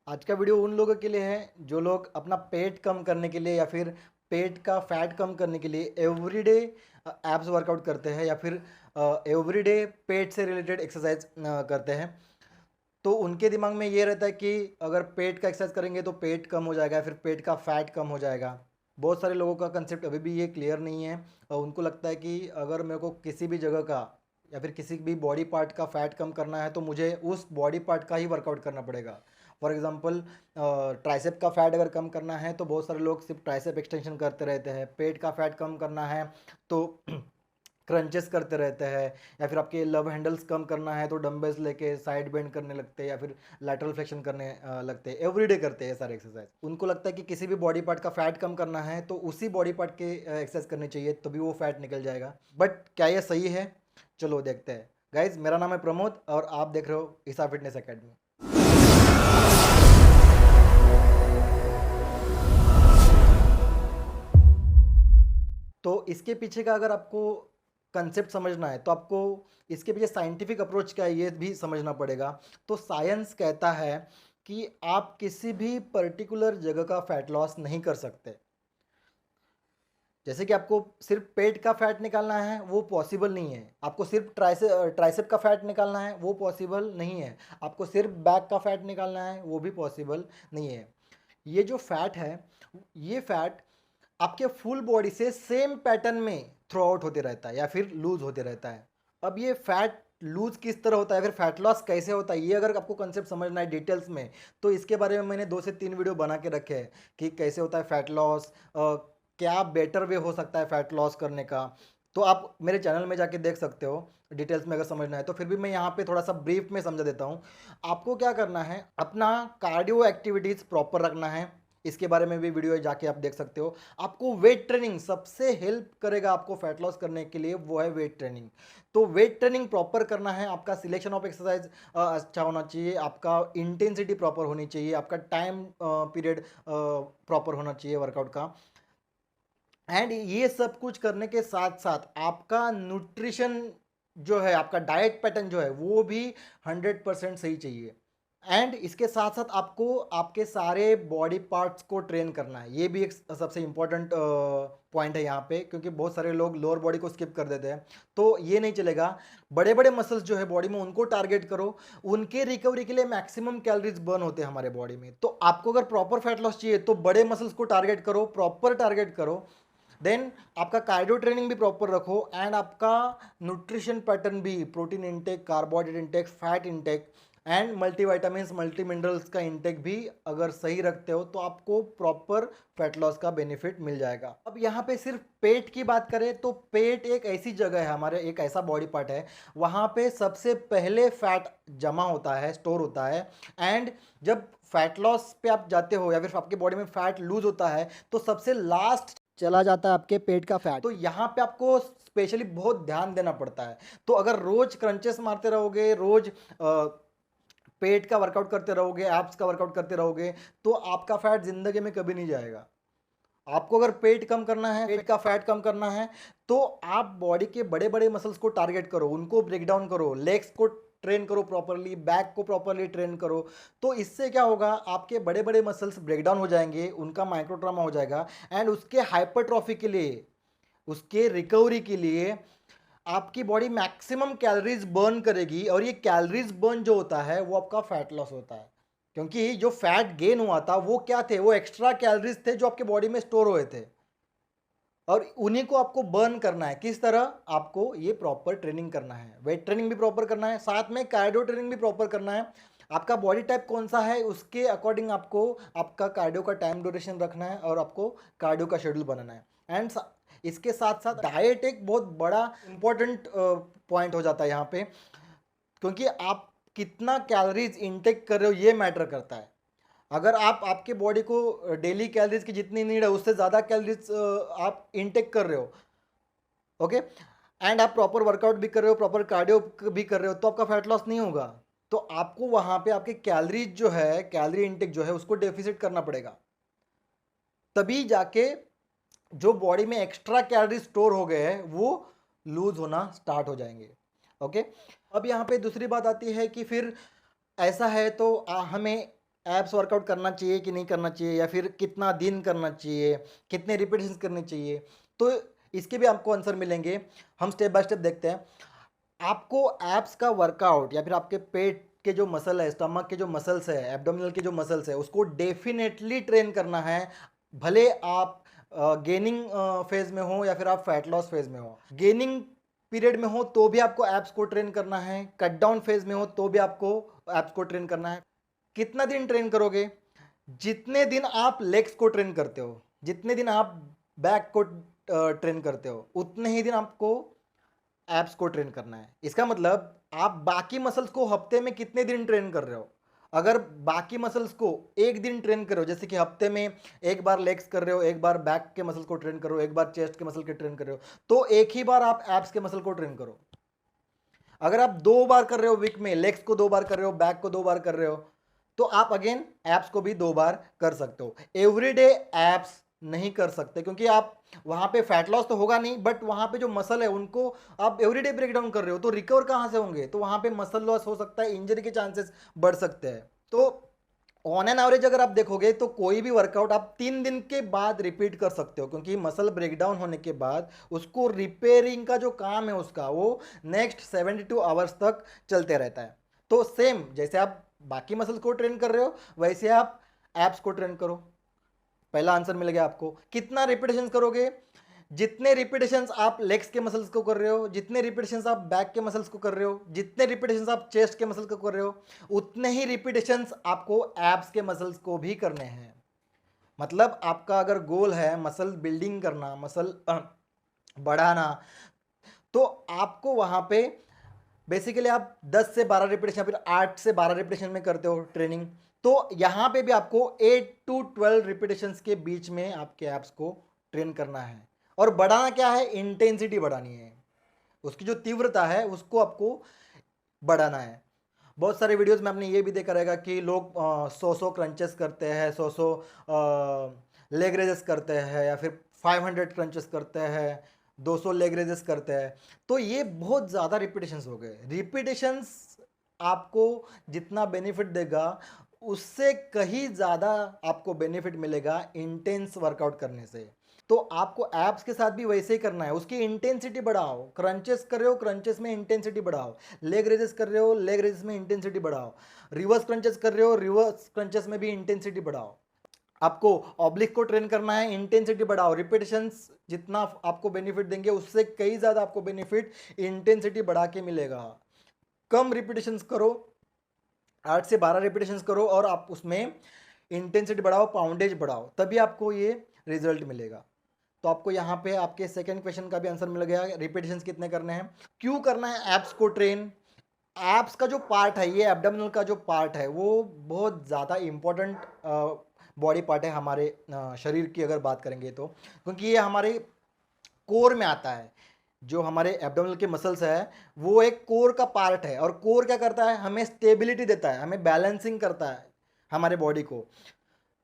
आज का वीडियो उन लोगों के लिए है जो लोग अपना पेट कम करने के लिए या फिर पेट का फैट कम करने के लिए एवरीडे एब्स वर्कआउट करते हैं या फिर एवरीडे पेट से रिलेटेड एक्सरसाइज करते हैं। तो उनके दिमाग में ये रहता है कि अगर पेट का एक्सरसाइज करेंगे तो पेट कम हो जाएगा, फिर पेट का फैट कम हो जाएगा। बहुत सारे लोगों का कंसेप्ट अभी भी ये क्लियर नहीं है और उनको लगता है कि अगर मेरे को किसी भी जगह का या फिर किसी भी बॉडी पार्ट का फैट कम करना है तो मुझे उस बॉडी पार्ट का ही वर्कआउट करना पड़ेगा। फॉर एग्जांपल, ट्राइसेप का फैट अगर कम करना है तो बहुत सारे लोग सिर्फ ट्राइसेप एक्सटेंशन करते रहते हैं। पेट का फैट कम करना है तो क्रंचेस करते रहते हैं, या फिर आपके लव हैंडल्स कम करना है तो डंबल्स लेके साइड बेंड करने लगते हैं या फिर लैटरल फ्लेक्शन करने लगते हैं। एवरीडे करते हैं सारे एक्सरसाइज। उनको लगता है कि किसी भी बॉडी पार्ट का फैट कम करना है तो उसी बॉडी पार्ट के एक्सरसाइज करनी चाहिए तभी वो फैट निकल जाएगा। बट क्या ये सही है? चलो देखते हैं। गाइज, मेरा नाम है प्रमोद और आप देख रहे हो ईसा फिटनेस एकेडमी। तो इसके पीछे का अगर आपको कंसेप्ट समझना है तो आपको इसके पीछे साइंटिफिक अप्रोच क्या है ये भी समझना पड़ेगा। तो साइंस कहता है कि आप किसी भी पर्टिकुलर जगह का फैट लॉस नहीं कर सकते। जैसे कि आपको सिर्फ पेट का फैट निकालना है वो पॉसिबल नहीं है, आपको सिर्फ ट्राइसेप का फैट निकालना है वो पॉसिबल नहीं है, आपको सिर्फ बैक का फैट निकालना है वो भी पॉसिबल नहीं है। ये जो फैट है, ये फैट आपके फुल बॉडी से सेम पैटर्न में थ्रो आउट होते रहता है या फिर लूज होते रहता है। अब ये फैट लूज किस तरह होता है, फिर फैट लॉस कैसे होता है, ये अगर आपको कंसेप्ट समझना है डिटेल्स में तो इसके बारे में मैंने 2 से 3 वीडियो बना के रखे हैं कि कैसे होता है फैट लॉस, क्या बेटर वे हो सकता है फैट लॉस करने का। तो आप मेरे चैनल में जाके देख सकते हो डिटेल्स में अगर समझना है तो। फिर भी मैं यहाँ पे थोड़ा सा ब्रीफ में समझा देता हूँ। आपको क्या करना है, अपना कार्डियो एक्टिविटीज़ प्रॉपर रखना है। इसके बारे में भी वीडियो जाके आप देख सकते हो। आपको वेट ट्रेनिंग सबसे हेल्प करेगा आपको फैट लॉस करने के लिए, वो है वेट ट्रेनिंग। तो वेट ट्रेनिंग प्रॉपर करना है, आपका सिलेक्शन ऑफ एक्सरसाइज अच्छा होना चाहिए, आपका इंटेंसिटी प्रॉपर होनी चाहिए, आपका टाइम पीरियड प्रॉपर होना चाहिए वर्कआउट का। एंड ये सब कुछ करने के साथ साथ आपका न्यूट्रिशन जो है, आपका डाइट पैटर्न जो है वो भी 100% सही चाहिए। एंड इसके साथ साथ आपको आपके सारे बॉडी पार्ट्स को ट्रेन करना है। ये भी एक सबसे इम्पोर्टेंट पॉइंट है यहाँ पे, क्योंकि बहुत सारे लोग लोअर बॉडी को स्किप कर देते हैं। तो ये नहीं चलेगा। बड़े बड़े मसल्स जो है बॉडी में उनको टारगेट करो, उनके रिकवरी के लिए मैक्सिमम कैलोरीज बर्न होते हैं हमारे बॉडी में। तो आपको अगर प्रॉपर फैट लॉस चाहिए तो बड़े मसल्स को टारगेट करो, प्रॉपर टारगेट करो। देन आपका कार्डियो ट्रेनिंग भी प्रॉपर रखो एंड आपका न्यूट्रिशन पैटर्न भी, protein intake, carbohydrate intake, fat intake and multivitamins, multi minerals का इंटेक भी अगर सही रखते हो तो आपको प्रॉपर फैट लॉस का बेनिफिट मिल जाएगा। अब यहाँ पे सिर्फ पेट की बात करें तो पेट एक ऐसी जगह है, हमारे एक ऐसा बॉडी पार्ट है वहाँ पे सबसे पहले फैट जमा होता है, स्टोर होता है। एंड जब फैट लॉस पे आप जाते हो या फिर आपके बॉडी में फैट लूज होता है तो सबसे लास्ट चला जाता है आपके पेट का फैट। तो यहाँ पे आपको स्पेशली बहुत ध्यान देना पड़ता है। तो अगर रोज क्रंचेस मारते रहोगे, रोज पेट का वर्कआउट करते रहोगे, एब्स का वर्कआउट करते रहोगे तो आपका फैट जिंदगी में कभी नहीं जाएगा। आपको अगर पेट कम करना है, पेट का फैट कम करना है तो आप बॉडी के बड़े बड़े मसल्स को टारगेट करो, उनको ब्रेक डाउन करो, लेग्स को ट्रेन करो प्रॉपरली, बैक को प्रॉपरली ट्रेन करो। तो इससे क्या होगा, आपके बड़े बड़े मसल्स ब्रेक डाउन हो जाएंगे, उनका माइक्रोट्रामा हो जाएगा एंड उसके हाइपरट्रॉफी के लिए, उसके रिकवरी के लिए आपकी बॉडी मैक्सिमम कैलोरीज बर्न करेगी। और ये कैलोरीज बर्न जो होता है वो आपका फैट लॉस होता है, क्योंकि जो फैट गेन हुआ था वो क्या थे, वो एक्स्ट्रा कैलोरीज थे जो आपके बॉडी में स्टोर हुए थे और उन्हीं को आपको बर्न करना है। किस तरह? आपको ये प्रॉपर ट्रेनिंग करना है, वेट ट्रेनिंग भी प्रॉपर करना है, साथ में कार्डियो ट्रेनिंग भी प्रॉपर करना है। आपका बॉडी टाइप कौन सा है उसके अकॉर्डिंग आपको आपका कार्डियो का टाइम ड्यूरेशन रखना है और आपको कार्डियो का शेड्यूल बनाना है। एंड इसके साथ साथ डाइट एक बहुत बड़ा इंपॉर्टेंट पॉइंट हो जाता है यहाँ पे, क्योंकि आप कितना कैलोरीज इनटेक कर रहे हो ये मैटर करता है। अगर आप आपके बॉडी को डेली कैलोरीज की जितनी नीड है उससे ज़्यादा कैलोरीज आप इनटेक कर रहे हो, ओके, एंड आप प्रॉपर वर्कआउट भी कर रहे हो, प्रॉपर कार्डियो भी कर रहे हो, तो आपका फैट लॉस नहीं होगा। तो आपको वहाँ पे आपके कैलोरीज जो है, कैलोरी इनटेक जो है उसको डेफिसिट करना पड़ेगा, तभी जाके जो बॉडी में एक्स्ट्रा कैलोरी स्टोर हो गए हैं वो लूज होना स्टार्ट हो जाएंगे। ओके, अब यहाँ पे दूसरी बात आती है कि फिर ऐसा है तो हमें एब्स वर्कआउट करना चाहिए कि नहीं करना चाहिए, या फिर कितना दिन करना चाहिए, कितने रिपीटेशन करने चाहिए, तो इसके भी आपको आंसर मिलेंगे। हम स्टेप बाय स्टेप देखते हैं। आपको एब्स का वर्कआउट या फिर आपके पेट के जो मसल है, स्टमक के जो मसल्स है, एब्डोमिनल के जो मसल्स है, उसको डेफिनेटली ट्रेन करना है। भले आप गेनिंग फेज में हो या फिर आप फैट लॉस फेज में हो। गेनिंग पीरियड में हो तो भी आपको एब्स को ट्रेन करना है, कट डाउन फेज में हो तो भी आपको एब्स को ट्रेन करना है। कितना दिन ट्रेन करोगे? जितने दिन आप लेग्स को ट्रेन करते हो, जितने दिन आप बैक को ट्रेन करते हो, उतने ही दिन आपको एब्स को ट्रेन करना है। इसका मतलब आप बाकी मसल्स को हफ्ते में कितने दिन ट्रेन कर रहे हो? अगर बाकी मसल्स को एक दिन ट्रेन कर रहे हो, जैसे कि हफ्ते में एक बार लेग्स कर रहे हो, एक बार बैक के मसल को ट्रेन कर रहे हो, एक बार चेस्ट के मसल के ट्रेन कर रहे हो, तो एक ही बार आप एब्स के मसल को ट्रेन करो। अगर आप 2 बार कर रहे हो वीक में, लेग्स को 2 बार कर रहे हो, बैक को 2 बार कर रहे हो, तो आप अगेन एब्स को भी 2 बार कर सकते हो। एवरीडे एब्स नहीं कर सकते, क्योंकि आप वहां पे फैट लॉस तो होगा नहीं, बट वहां पे जो मसल है उनको आप एवरीडे ब्रेक डाउन कर रहे हो, तो रिकवर कहां से होंगे? तो वहां पे मसल लॉस हो सकता है, इंजरी के चांसेस बढ़ सकते हैं। तो ऑन एन एवरेज अगर आप देखोगे तो कोई भी वर्कआउट आप 3 दिन के बाद रिपीट कर सकते हो, क्योंकि मसल ब्रेकडाउन होने के बाद उसको रिपेयरिंग का जो काम है उसका, वो नेक्स्ट 72 आवर्स तक चलते रहता है। तो सेम जैसे आप बाकी मसल्स को ट्रेन कर रहे हो, वैसे आप एप्स को ट्रेन करो। पहला आंसर मिल गया आपको। कितना रिपीटेशन करोगे? जितने रिपीटेशंस आप लेग्स के मसल्स को कर रहे हो, जितने रिपीटेशंस आप बैक के मसल्स को कर रहे हो, जितने रिपीटेशंस आप चेस्ट के मसल को कर रहे हो, उतने ही रिपीटेशंस आपको एब्स के मसल्स को भी करने हैं। मतलब आपका अगर गोल है मसल बिल्डिंग करना, मसल बढ़ाना, तो आपको वहां पे बेसिकली आप 10 से 12 रिपीटेशन, फिर 8 से 12 रिपीटेशन में करते हो ट्रेनिंग, तो यहां पे भी आपको 8 to 12 रिपीटेशंस के बीच में आपके एब्स को ट्रेन करना है। और बढ़ाना क्या है? इंटेंसिटी बढ़ानी है, उसकी जो तीव्रता है उसको आपको बढ़ाना है। बहुत सारे वीडियोस में आपने ये भी देखा रहेगा कि लोग 100 क्रंचेस करते हैं, 100 लेग रेजेस करते हैं, या फिर 500 क्रंचेस करते हैं, 200 लेग रेजेस करते हैं। तो ये बहुत ज़्यादा रिपीटेशंस हो गए। रिपीटेशंस आपको जितना बेनिफिट देगा, उससे कहीं ज़्यादा आपको बेनिफिट मिलेगा इंटेंस वर्कआउट करने से। तो आपको एब्स के साथ भी वैसे ही करना है, उसकी इंटेंसिटी बढ़ाओ। क्रंचेस कर रहे हो, क्रंचेस में इंटेंसिटी बढ़ाओ। लेग रेजेस कर रहे हो, लेग रेजेस में इंटेंसिटी बढ़ाओ। रिवर्स क्रंचेस कर रहे हो, रिवर्स क्रंचेस में भी इंटेंसिटी बढ़ाओ। आपको ऑब्लिक को ट्रेन करना है, इंटेंसिटी बढ़ाओ। रिपीटेशंस जितना आपको बेनिफिट देंगे, उससे कई ज़्यादा आपको बेनिफिट इंटेंसिटी बढ़ा के मिलेगा। कम रिपीटेशंस करो, 8 से 12 रिपीटेशंस करो, और आप उसमें इंटेंसिटी बढ़ाओ, पाउंडेज बढ़ाओ, तभी आपको ये रिजल्ट मिलेगा। तो आपको यहाँ पे आपके सेकंड क्वेश्चन का भी आंसर मिल गया। रिपीटेशंस कितने करने हैं, क्यों करना है एब्स को ट्रेन? एब्स का जो पार्ट है, ये एब्डोमिनल का जो पार्ट है, वो बहुत ज़्यादा इंपॉर्टेंट बॉडी पार्ट है हमारे शरीर की अगर बात करेंगे तो, क्योंकि ये हमारे कोर में आता है। जो हमारे एब्डोमिनल के मसल्स है वो एक कोर का पार्ट है, और कोर क्या करता है? हमें स्टेबिलिटी देता है, हमें बैलेंसिंग करता है हमारे बॉडी को,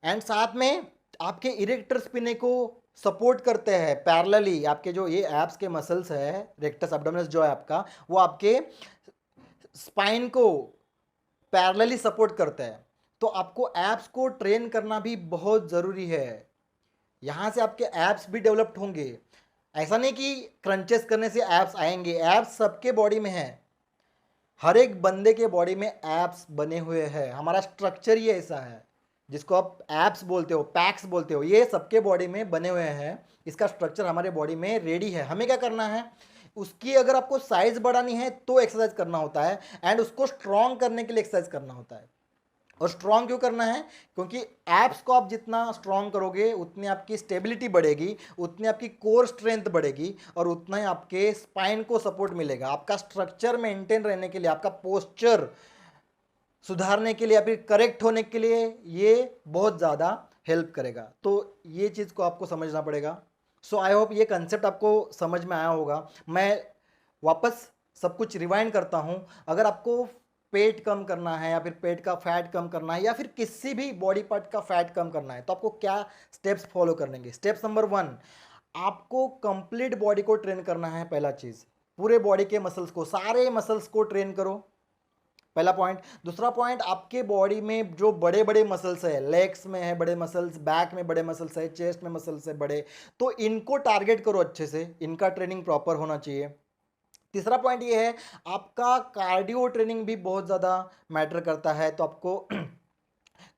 एंड साथ में आपके इरेक्टर स्पिने को सपोर्ट करते हैं पैरेलली। आपके जो ये एब्स के मसल्स है, रेक्टस एब्डोमिनस जो है आपका, वो आपके स्पाइन को पैरेलली सपोर्ट करते हैं। तो आपको एब्स को ट्रेन करना भी बहुत ज़रूरी है। यहाँ से आपके एब्स भी डेवलप्ड होंगे। ऐसा नहीं कि क्रंचेस करने से एब्स आएंगे, एब्स सबके बॉडी में है। हर एक बंदे के बॉडी में एब्स बने हुए हैं। हमारा स्ट्रक्चर ही ऐसा है, जिसको आप एब्स बोलते हो, पैक्स बोलते हो, ये सबके बॉडी में बने हुए हैं। इसका स्ट्रक्चर हमारे बॉडी में रेडी है। हमें क्या करना है? उसकी अगर आपको साइज बढ़ानी है तो एक्सरसाइज करना होता है, एंड उसको स्ट्रॉन्ग करने के लिए एक्सरसाइज करना होता है। और स्ट्रॉन्ग क्यों करना है? क्योंकि एप्स को आप जितना स्ट्रॉन्ग करोगे, उतनी आपकी स्टेबिलिटी बढ़ेगी, उतनी आपकी कोर स्ट्रेंथ बढ़ेगी, और उतना ही आपके स्पाइन को सपोर्ट मिलेगा। आपका स्ट्रक्चर मेंटेन रहने के लिए, आपका पोस्चर सुधारने के लिए, या फिर करेक्ट होने के लिए ये बहुत ज़्यादा हेल्प करेगा। तो ये चीज़ को आपको समझना पड़ेगा। सो आई होप ये कंसेप्ट आपको समझ में आया होगा। मैं वापस सब कुछ रिवाइंड करता हूँ। अगर आपको पेट कम करना है, या फिर पेट का फैट कम करना है, या फिर किसी भी बॉडी पार्ट का फैट कम करना है, तो आपको क्या स्टेप्स फॉलो करेंगे? स्टेप्स नंबर 1, आपको कंप्लीट बॉडी को ट्रेन करना है। पहला चीज़, पूरे बॉडी के मसल्स को, सारे मसल्स को ट्रेन करो। पहला पॉइंट। दूसरा पॉइंट, आपके बॉडी में जो बड़े बड़े मसल्स है, लेग्स में है बड़े मसल्स, बैक में बड़े मसल्स है, चेस्ट में मसल्स है बड़े, तो इनको टारगेट करो अच्छे से, इनका ट्रेनिंग प्रॉपर होना चाहिए। तीसरा पॉइंट ये है, आपका कार्डियो ट्रेनिंग भी बहुत ज़्यादा मैटर करता है, तो आपको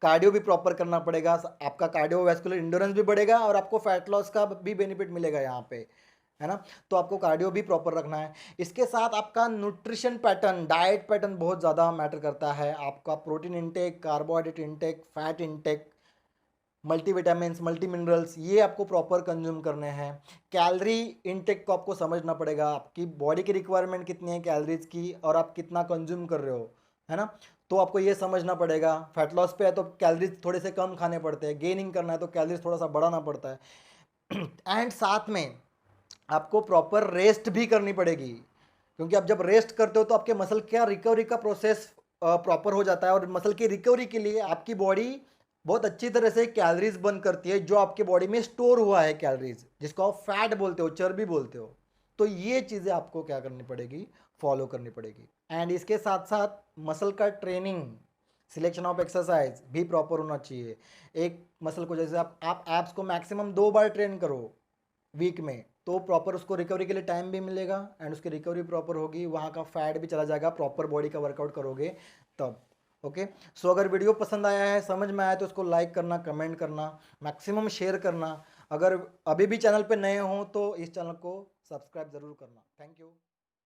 कार्डियो भी प्रॉपर करना पड़ेगा। आपका कार्डियोवैस्कुलर इंड्योरेंस भी बढ़ेगा और आपको फैट लॉस का भी बेनिफिट मिलेगा यहाँ पे, है ना। तो आपको कार्डियो भी प्रॉपर रखना है। इसके साथ आपका न्यूट्रिशन पैटर्न, डाइट पैटर्न बहुत ज़्यादा मैटर करता है। आपका protein intake, carbohydrate intake, fat intake, multivitamins, multi minerals, ये आपको प्रॉपर कंज्यूम करने हैं। कैलोरी इंटेक को आपको समझना पड़ेगा, आपकी बॉडी की रिक्वायरमेंट कितनी है कैलोरीज की और आप कितना कंज्यूम कर रहे हो, है ना। तो आपको ये समझना पड़ेगा। फैट लॉस पे है तो कैलोरीज थोड़े से कम खाने पड़ते हैं, गेनिंग करना है तो कैलोरीज थोड़ा सा बढ़ाना पड़ता है। एंड साथ में आपको प्रॉपर रेस्ट भी करनी पड़ेगी, क्योंकि आप जब रेस्ट करते हो तो आपके मसल क्या रिकवरी का प्रोसेस प्रॉपर हो जाता है, और मसल की रिकवरी के लिए आपकी बॉडी बहुत अच्छी तरह से कैलोरीज बर्न करती है, जो आपके बॉडी में स्टोर हुआ है कैलोरीज, जिसको आप फैट बोलते हो, चर्बी बोलते हो। तो ये चीज़ें आपको क्या करनी पड़ेगी, फॉलो करनी पड़ेगी। एंड इसके साथ साथ मसल का ट्रेनिंग, सिलेक्शन ऑफ एक्सरसाइज भी प्रॉपर होना चाहिए। एक मसल को जैसे आप एब्स को मैक्सिमम 2 बार ट्रेन करो वीक में, तो प्रॉपर उसको रिकवरी के लिए टाइम भी मिलेगा एंड उसकी रिकवरी प्रॉपर होगी, वहाँ का फैट भी चला जाएगा, प्रॉपर बॉडी का वर्कआउट करोगे तब। ओके, सो अगर वीडियो पसंद आया है, समझ में आया, तो उसको लाइक करना, कमेंट करना, मैक्सिमम शेयर करना। अगर अभी भी चैनल पे नए हो तो इस चैनल को सब्सक्राइब ज़रूर करना। Thank you.